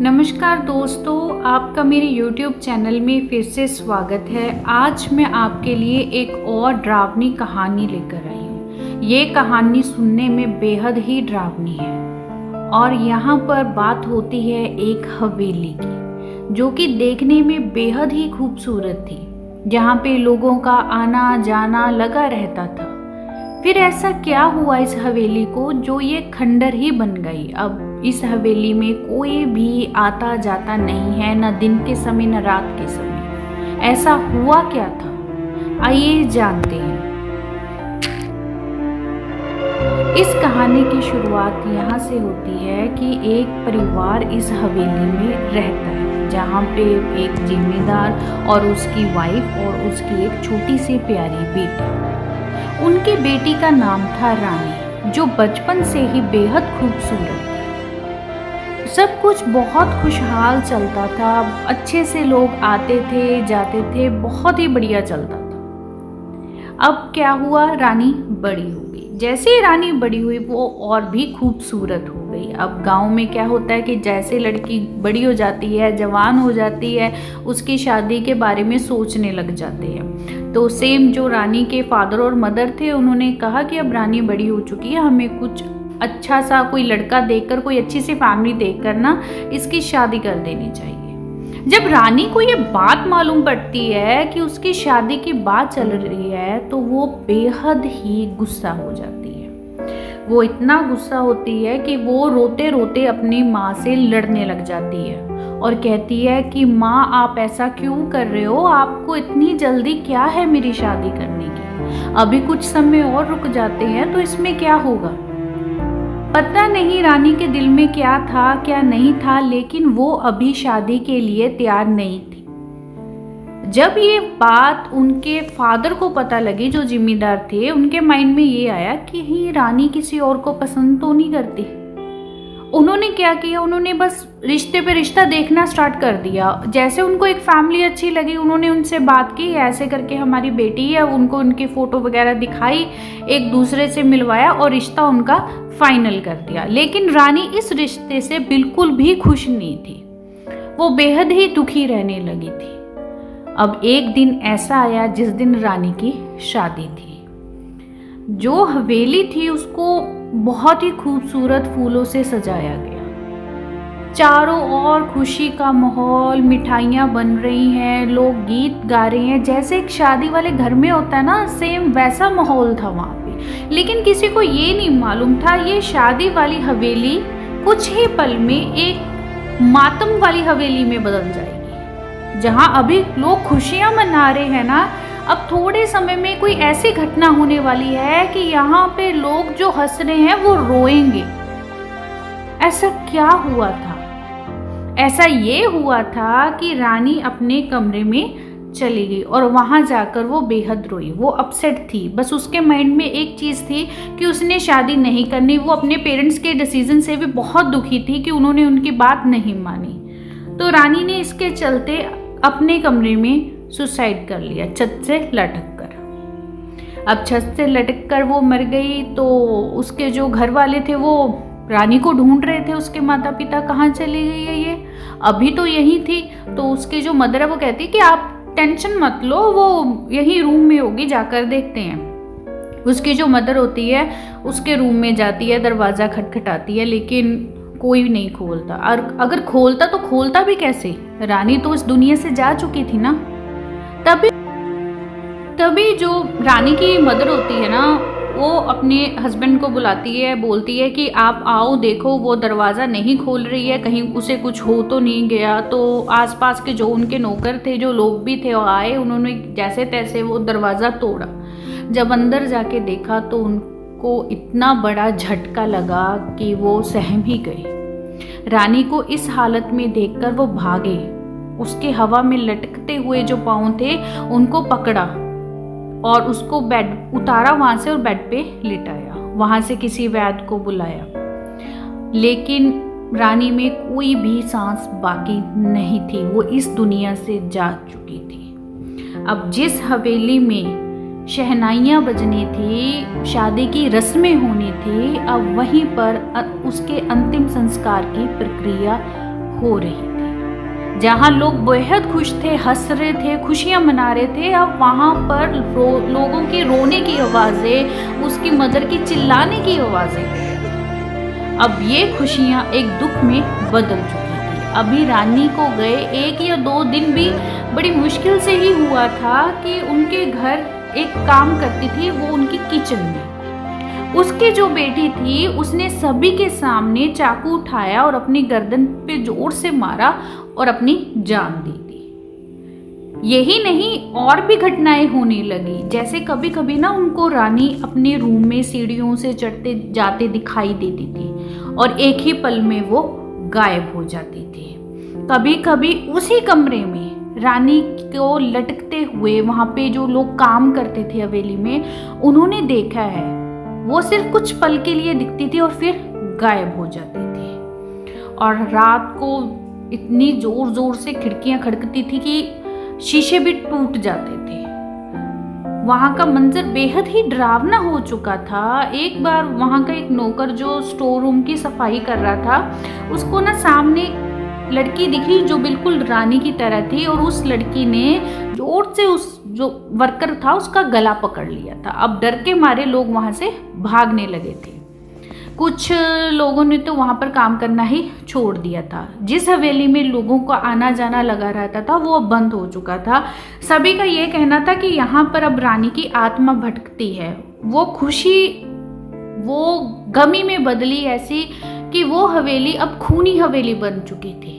नमस्कार दोस्तों, आपका मेरे YouTube चैनल में फिर से स्वागत है। आज मैं आपके लिए एक और डरावनी कहानी लेकर आई हूँ। ये कहानी सुनने में बेहद ही डरावनी है और यहाँ पर बात होती है एक हवेली की, जो कि देखने में बेहद ही खूबसूरत थी, जहाँ पे लोगों का आना जाना लगा रहता था। फिर ऐसा क्या हुआ इस हवेली को जो ये खंडर ही बन गई। अब इस हवेली में कोई भी आता जाता नहीं है, न दिन के समय न रात के समय। ऐसा हुआ क्या था, आइए जानते हैं। इस कहानी की शुरुआत यहाँ से होती है कि एक परिवार इस हवेली में रहता है, जहाँ पे एक जिम्मेदार और उसकी वाइफ और उसकी एक छोटी सी प्यारी बेटी। उनकी बेटी का नाम था रानी, जो बचपन से ही बेहद खूबसूरत थी। सब कुछ बहुत खुशहाल चलता था, अच्छे से लोग आते थे जाते थे, बहुत ही बढ़िया चलता था। अब क्या हुआ, रानी बड़ी हो गई। जैसे ही रानी बड़ी हुई वो और भी खूबसूरत हो गई। अब गांव में क्या होता है कि जैसे लड़की बड़ी हो जाती है, जवान हो जाती है, उसकी शादी के बारे में सोचने लग जाते हैं। तो सेम जो रानी के फादर और मदर थे, उन्होंने कहा कि अब रानी बड़ी हो चुकी है, हमें कुछ अच्छा सा कोई लड़का देखकर, कोई अच्छी सी फैमिली देखकर ना इसकी शादी कर देनी चाहिए। जब रानी को ये बात मालूम पड़ती है कि उसकी शादी की बात चल रही है, तो वो बेहद ही गुस्सा हो जाती है। वो इतना गुस्सा होती है कि वो रोते रोते अपनी माँ से लड़ने लग जाती है और कहती है कि माँ, आप ऐसा क्यों कर रहे हो? आपको इतनी जल्दी क्या है मेरी शादी करने की? अभी कुछ समय और रुक जाते हैं तो इसमें क्या होगा। पता नहीं रानी के दिल में क्या था क्या नहीं था, लेकिन वो अभी शादी के लिए तैयार नहीं थी। जब ये बात उनके फादर को पता लगी, जो जिम्मेदार थे, उनके माइंड में ये आया कि ये रानी किसी और को पसंद तो नहीं करती। उन्होंने क्या किया, उन्होंने बस रिश्ते पे रिश्ता देखना स्टार्ट कर दिया। जैसे उनको एक फैमिली अच्छी लगी, उन्होंने उनसे बात की, ऐसे करके हमारी बेटी है। उनको उनकी फ़ोटो वगैरह दिखाई, एक दूसरे से मिलवाया और रिश्ता उनका फाइनल कर दिया। लेकिन रानी इस रिश्ते से बिल्कुल भी खुश नहीं थी, वो बेहद ही दुखी रहने लगी थी। अब एक दिन ऐसा आया जिस दिन रानी की शादी थी। जो हवेली थी उसको बहुत ही खूबसूरत फूलों से सजाया गया। चारों ओर खुशी का माहौल, मिठाइयाँ बन रही हैं, लोग गीत गा रहे हैं, जैसे एक शादी वाले घर में होता है ना, सेम वैसा माहौल था वहाँ पे। लेकिन किसी को ये नहीं मालूम था ये शादी वाली हवेली कुछ ही पल में एक मातम वाली हवेली में बदल जाएगी। जहाँ अभी लोग खुशियाँ मना रहे हैं ना, अब थोड़े समय में कोई ऐसी घटना होने वाली है कि यहाँ पे लोग जो हंस रहे हैं वो रोएंगे। ऐसा क्या हुआ था? ऐसा ये हुआ था कि रानी अपने कमरे में चली गई और वहां जाकर वो बेहद रोई। वो अपसेट थी, बस उसके माइंड में एक चीज़ थी कि उसने शादी नहीं करनी। वो अपने पेरेंट्स के डिसीजन से भी बहुत दुखी थी कि उन्होंने उनकी बात नहीं मानी। तो रानी ने इसके चलते अपने कमरे में सुसाइड कर लिया, छत से लटक कर। अब छत से लटक कर वो मर गई, तो उसके जो घर वाले थे वो रानी को ढूंढ रहे थे। उसके माता पिता कहाँ चली गई है ये, अभी तो यही थी। तो उसके जो मदर है वो कहती कि आप टेंशन मत लो, वो यही रूम में होगी, जाकर देखते हैं। उसकी जो मदर होती है उसके रूम में जाती है, दरवाज़ा खटखटाती है, लेकिन कोई नहीं खोलता। और अगर खोलता तो खोलता भी कैसे? रानी तो इस दुनिया से जा चुकी थी ना। तभी जो रानी की मदर होती है ना, वो अपने हस्बैंड को बुलाती है, बोलती है कि आप आओ, देखो वो दरवाज़ा नहीं खोल रही है, कहीं उसे कुछ हो तो नहीं गया। तो आसपास के जो उनके नौकर थे, जो लोग भी थे, वो आए, उन्होंने जैसे तैसे वो दरवाज़ा तोड़ा। जब अंदर जाके देखा तो उनको इतना बड़ा झटका लगा कि वो सहम ही गए। रानी को इस हालत में देखकर वो भागे, उसके हवा में लटकते हुए जो पाँव थे उनको पकड़ा और उसको बेड उतारा वहां से और बेड पे लिटाया। वहां से किसी वैद्य को बुलाया, लेकिन रानी में कोई भी सांस बाकी नहीं थी, वो इस दुनिया से जा चुकी थी। अब जिस हवेली में शहनाइयाँ बजनी थी, शादी की रस्में होनी थी, अब वहीं पर उसके अंतिम संस्कार की प्रक्रिया हो रही थी। जहाँ लोग बेहद खुश थे, हंस रहे थे, खुशियाँ मना रहे थे, अब वहाँ पर लोगों के रोने की आवाज़ें, उसकी मदर की चिल्लाने की आवाज़ें। अब ये खुशियाँ एक दुख में बदल चुकी थी। अभी रानी को गए 1 या 2 दिन भी बड़ी मुश्किल से ही हुआ था कि उनके घर एक काम करती थी, वो उनकी किचन में। उसकी जो बेटी थी उसने सभी के सामने चाकू उठाया और अपनी गर्दन पे जोर से मारा और अपनी जान दे दी। यही नहीं, और भी घटनाएं होने लगी। जैसे कभी कभी ना उनको रानी अपने रूम में सीढ़ियों से चढ़ते जाते दिखाई देती थी और एक ही पल में वो गायब हो जाती थी। कभी कभी उसी कमरे में रानी को लटकते हुए वहां पे जो लोग काम करते थे हवेली में, उन्होंने देखा है। वो सिर्फ कुछ पल के लिए दिखती थी और फिर गायब हो जाती थी। और रात को इतनी जोर जोर से खिड़कियां खड़कती थी कि शीशे भी टूट जाते थे। वहां का मंजर बेहद ही डरावना हो चुका था। एक बार वहां का एक नौकर जो स्टोर रूम की सफाई कर रहा था, उसको ना सामने लड़की दिखी जो बिल्कुल रानी की तरह थी, और उस लड़की ने जोर से उस जो वर्कर था उसका गला पकड़ लिया था। अब डर के मारे लोग वहां से भागने लगे थे। कुछ लोगों ने तो वहां पर काम करना ही छोड़ दिया था। जिस हवेली में लोगों का आना जाना लगा रहता था वो अब बंद हो चुका था। सभी का ये कहना था कि यहाँ पर अब रानी की आत्मा भटकती है। वो खुशी वो गमी में बदली ऐसी कि वो हवेली अब खूनी हवेली बन चुकी थी।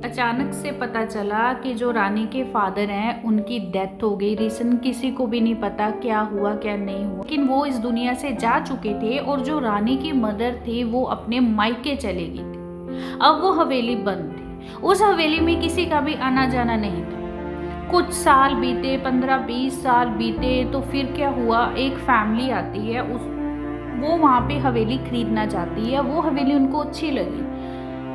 अचानक से पता चला कि जो रानी के फादर हैं उनकी डेथ हो गई। रीजन किसी को भी नहीं पता, क्या हुआ क्या नहीं हुआ, लेकिन वो इस दुनिया से जा चुके थे। और जो रानी की मदर थी वो अपने मायके चली गई थी। अब वो हवेली बंद थी। उस हवेली में किसी का भी आना जाना नहीं था। कुछ साल बीते, 15-20 साल बीते, तो फिर क्या हुआ, एक फैमिली आती है, वो वहाँ पे हवेली खरीदना चाहती है। वो हवेली उनको अच्छी लगी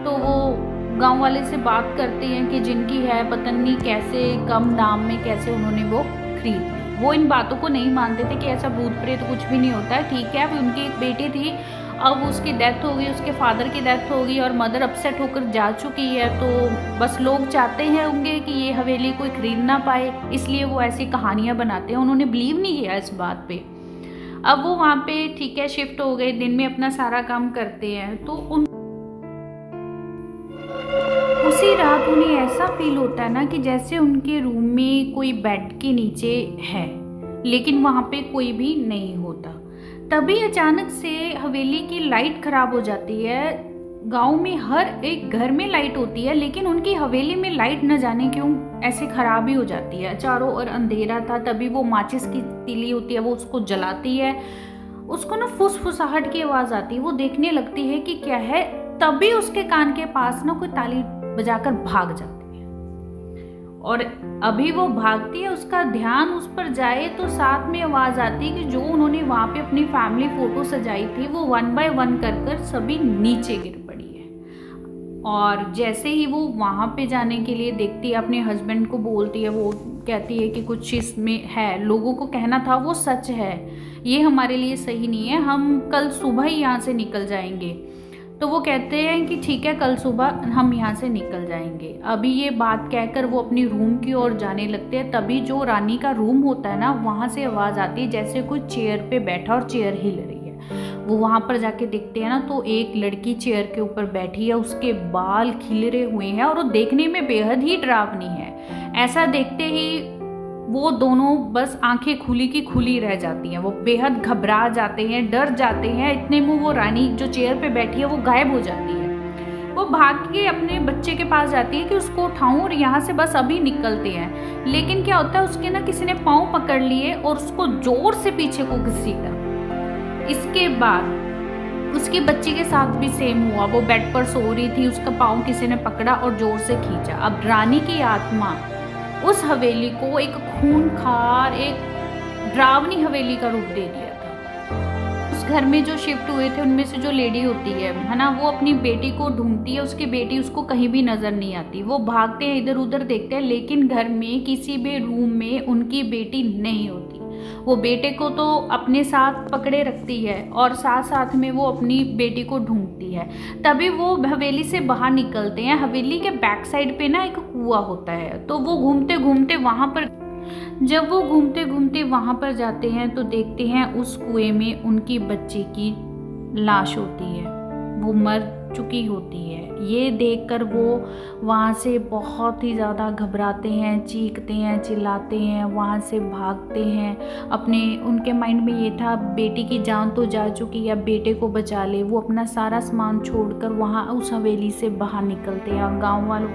तो वो गांव वाले से बात करते हैं कि जिनकी है, पता नहीं कैसे कम दाम में कैसे उन्होंने वो खरीद ली। वो इन बातों को नहीं मानते थे कि ऐसा भूत प्रेत कुछ भी नहीं होता है। ठीक है, उनकी एक बेटी थी, अब उसकी डेथ हो गई, उसके फादर की डेथ हो गई और मदर अपसेट होकर जा चुकी है। तो बस लोग चाहते हैं होंगे कि ये हवेली कोई खरीद ना पाए, इसलिए वो ऐसी कहानियाँ बनाते हैं। उन्होंने बिलीव नहीं किया इस बात पे। अब वो वहाँ पे ठीक है शिफ्ट हो गए, दिन में अपना सारा काम करते हैं। तो उसी रात उन्हें ऐसा फील होता है ना कि जैसे उनके रूम में कोई बेड के नीचे है, लेकिन वहाँ पे कोई भी नहीं होता। तभी अचानक से हवेली की लाइट खराब हो जाती है। गांव में हर एक घर में लाइट होती है, लेकिन उनकी हवेली में लाइट न जाने क्यों ऐसे खराब ही हो जाती है। चारों ओर अंधेरा था। तभी वो माचिस की तीली होती है, वो उसको जलाती है। उसको ना फुसफुसाहट की आवाज़ आती है। वो देखने लगती है कि क्या है। तभी उसके कान के पास ना कोई ताली बजाकर भाग जाती है। और अभी वो भागती है, उसका ध्यान उस पर जाए तो साथ में आवाज़ आती है कि जो उन्होंने वहाँ पे अपनी फैमिली फ़ोटो सजाई थी वो 1 बाय 1 कर सभी नीचे गिर पड़ी है। और जैसे ही वो वहाँ पे जाने के लिए देखती है, अपने हस्बैंड को बोलती है। वो कहती है कि कुछ इसमें है, लोगों को कहना था वो सच है, ये हमारे लिए सही नहीं है, हम कल सुबह ही यहाँ से निकल जाएंगे। तो वो कहते हैं कि ठीक है, कल सुबह हम यहाँ से निकल जाएंगे। अभी ये बात कहकर वो अपनी रूम की ओर जाने लगते हैं। तभी जो रानी का रूम होता है ना, वहाँ से आवाज़ आती है जैसे कोई चेयर पे बैठा और चेयर हिल रही है। वो वहाँ पर जाके देखते हैं ना, तो एक लड़की चेयर के ऊपर बैठी है, उसके बाल खिलरे हुए हैं और वो देखने में बेहद ही डरावनी है। ऐसा देखते ही वो दोनों बस आंखें खुली की खुली रह जाती हैं। वो बेहद घबरा जाते हैं, डर जाते हैं। इतने में वो रानी जो चेयर पे बैठी है वो गायब हो जाती है। वो भाग के अपने बच्चे के पास जाती है कि उसको उठाऊं और यहाँ से बस अभी निकलते हैं। लेकिन क्या होता है, उसके ना किसी ने पाँव पकड़ लिए और उसको जोर से पीछे को घसीटा। इसके बाद उसके बच्चे के साथ भी सेम हुआ। वो बेड पर सो रही थी, उसका पाँव किसी ने पकड़ा और जोर से खींचा। अब रानी की आत्मा उस हवेली को एक खूंखार, एक डरावनी हवेली का रूप दे दिया था। उस घर में जो शिफ्ट हुए थे उनमें से जो लेडी होती है ना, वो अपनी बेटी को ढूंढती है। उसकी बेटी उसको कहीं भी नजर नहीं आती। वो भागते हैं, इधर उधर देखते हैं, लेकिन घर में किसी भी रूम में उनकी बेटी नहीं होती। वो बेटे को तो अपने साथ पकड़े रखती है और साथ साथ में वो अपनी बेटी को ढूंढती है। तभी वो हवेली से बाहर निकलते हैं। हवेली के बैक साइड पे ना एक कुआं होता है, तो वो घूमते घूमते वहाँ पर जब वो घूमते घूमते वहाँ पर जाते हैं तो देखते हैं उस कुएं में उनकी बच्ची की लाश होती है, वो मर चुकी होती है। ये देखकर वो वहाँ से बहुत ही ज़्यादा घबराते हैं, चीखते हैं, चिल्लाते हैं, वहाँ से भागते हैं। उनके माइंड में ये था बेटी की जान तो जा चुकी है, बेटे को बचा ले। वो अपना सारा सामान छोड़कर वहाँ उस हवेली से बाहर निकलते हैं और गांव वालों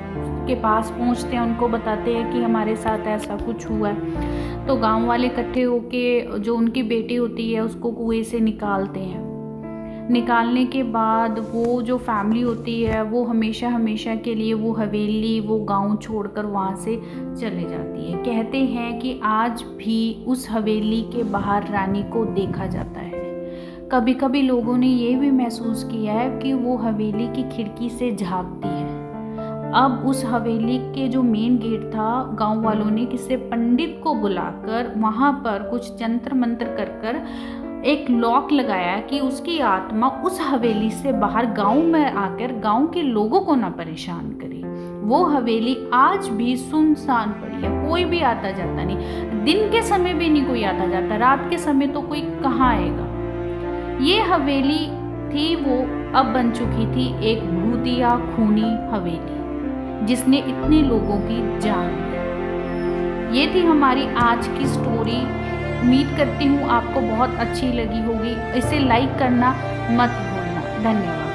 के पास पहुँचते हैं, उनको बताते हैं कि हमारे साथ ऐसा कुछ हुआ है। तो गाँव वाले इकट्ठे होके जो उनकी बेटी होती है उसको कुएं से निकालते हैं। निकालने के बाद वो जो फैमिली होती है वो हमेशा हमेशा के लिए वो हवेली, वो गांव छोड़कर वहाँ से चले जाती है। कहते हैं कि आज भी उस हवेली के बाहर रानी को देखा जाता है। कभी कभी लोगों ने ये भी महसूस किया है कि वो हवेली की खिड़की से झांकती है। अब उस हवेली के जो मेन गेट था, गांव वालों ने किसी पंडित को बुलाकर वहाँ पर कुछ जंतर मंत्र कर एक लॉक लगाया कि उसकी आत्मा उस हवेली से बाहर गांव में आकर गांव के लोगों को ना परेशान करे। वो हवेली आज भी सुनसान पड़ी है, कोई भी आता जाता नहीं। दिन के समय भी नहीं कोई आता जाता, रात के समय तो कोई कहाँ आएगा। ये हवेली थी वो अब बन चुकी थी एक भूतिया खूनी हवेली जिसने इतने लोगों की जान ली। ये थी हमारी आज की स्टोरी। उम्मीद करती हूँ आपको बहुत अच्छी लगी होगी। इसे लाइक करना मत भूलना। धन्यवाद।